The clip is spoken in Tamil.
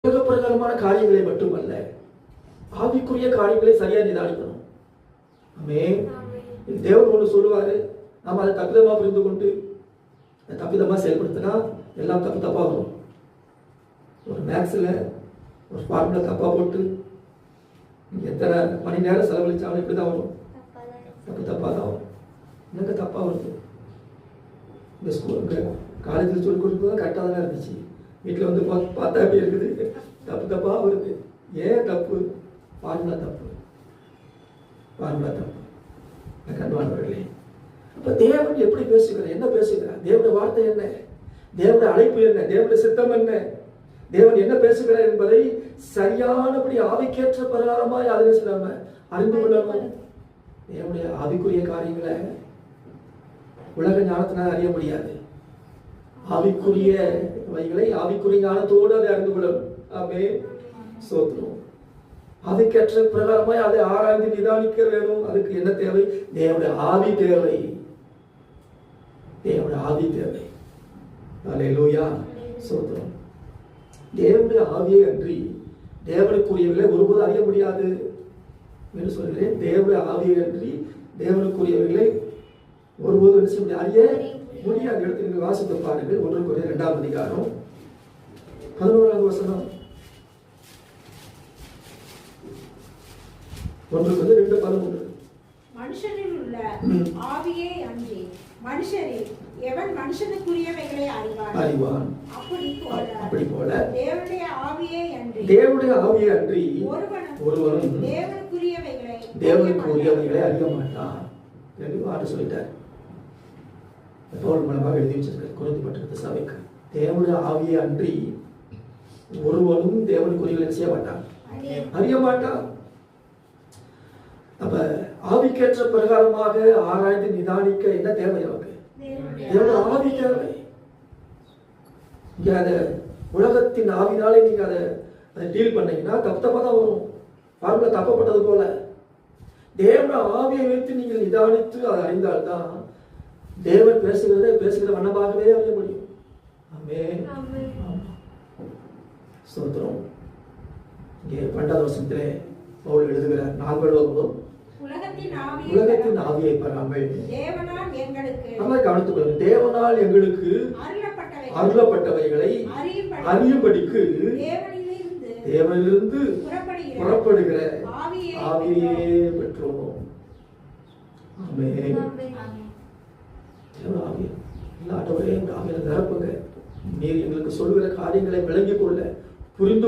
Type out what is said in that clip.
உலக பிரகாரமான காரியங்களை மட்டுமல்ல, ஆவிக்குரிய காரியங்களை சரியா நிதானிக்கணும். ஆமென். தேவன் ஒன்று சொல்லுவாரு, நாம அதை தப்பிதமா புரிந்து கொண்டு தப்பிதமா செயல்படுத்தினா எல்லாம் தப்பு தப்பா வரும். ஒரு மேக்ஸ்ல ஒரு ஃபார்முலா தப்பா போட்டு எத்தனை மணி நேரம் செலவழிச்சாலும் இப்படிதான் வரும், தப்பு தப்பா தான் வரும். எனக்கு தப்பா வருது. இந்த ஸ்கூல் காலேஜில் சொல்லி கொடுக்கும்போது கரெக்டாக தானே இருந்துச்சு, வீட்டில் வந்து பார்த்தா எப்படி இருக்குது, தப்பு தப்பா வருது. ஏன் தப்பு? ஃபார்முலா தப்பு, ஃபார்முலா தப்பு. கண்வானவர்களே, அப்ப தேவன் எப்படி பேசுகிறார், என்ன பேசுகிறார், தேவனுடைய வார்த்தை என்ன, தேவனுடைய அழைப்பு என்ன, தேவனுடைய சித்தம் என்ன, தேவன் என்ன பேசுகிறார் என்பதை சரியானபடி ஆவிக்கேற்ற பிரகாரமாய் அதனை நாம அறிந்து கொள்ளணும். தேவனுடைய ஆவிக்குரிய காரியங்களை உலக ஞானத்தினால் அறிய முடியாது. ஆவிக்குரிய வைகளை ஆவிக்குரிய ஞானத்தோடு அதை அறிந்து கொள்ளணும். ஆமென். ஸ்தோத்திரம். அதுக்கேற்ற பிரகாரமாய் அதை ஆராய்ந்து நிதானிக்க வேணும். அதுக்கு என்ன தேவை? தேவனுடைய ஆவி தேவை, தேவனுடைய ஆவி தேவை. அல்லேலூயா. ஸ்தோத்திரம். தேவனுடைய ஆவியை அன்றி தேவனுக்குரியவர்களை ஒருபோது அறிய முடியாது என்று சொல்கிறேன். தேவனுடைய ஆவியை அன்றி தேவனுக்குரியவர்களை ஒருபோது அறிய முடியாது. இடத்தில் வாசித்து பாருங்கள். 1 கொரிந்தியர் 2ஆம் அதிகாரம் 11ஆம் வசனம். 1 கொரிந்தியர் 2:11. மனுஷனில் உள்ள ஆவியே அன்றி மனுஷரில் எவன் மனுஷனுக்குரியவைகளை அறிவான். அப்படி போல தேவனுடைய ஆவியே அன்றி ஒருவனும் தேவனுக்குரியவைகளை அறிய மாட்டான் என்று ஆண்டு சொல்லிட்டார். பவுல் மூலமாக எழுதி வச்சிருக்கார் கொரிந்து பட்டணத்து சபைக்கு. தேவனுடைய ஆவியை அன்றி ஒருவனும் தேவனுக்குரியவைகளை செய்ய மாட்டான், அறிய மாட்டான். அப்ப ஆவிக்கேற்ற பிரகாரமாக ஆராய்ந்து நிதானிக்க என்ன தேவை? நமக்கு தேவனுடைய ஆவி தேவை. இங்க அத உலகத்தின் ஆவினாலே நீங்க அதை டீல் பண்ணீங்கன்னா தப்பு தப்பா தான் வரும். ஃபார்முலா தப்பப்பட்டது போல தேவனுடைய ஆவியை வைத்து நீங்கள் நிதானித்து அதை அறிந்தால்தான் தேவன் பேசுகிற வண்ணமாகவே அறிய முடியும். ஆமென். ஸ்தோத்திரம். இங்கே 12ஆம் வசனத்திலே பவுல் எழுதுகிறார், நாங்கள் ஒருவரும் உலகத்தின் ஆவியை பெறாமல் கவனித்துக் கொள்ளுங்கள், தேவனால் எங்களுக்கு அருளப்பட்டவைகளை அறியும்படிக்கு தேவனிலிருந்து புறப்படுகிற ஆவியே பெற்றோம். ஆமென். ஆண்டவரே, ஆவியை நிரப்புங்க. நீர் எங்களுக்கு சொல்லுகிற காரியங்களை விளங்கிக் கொள்ள, புரிந்து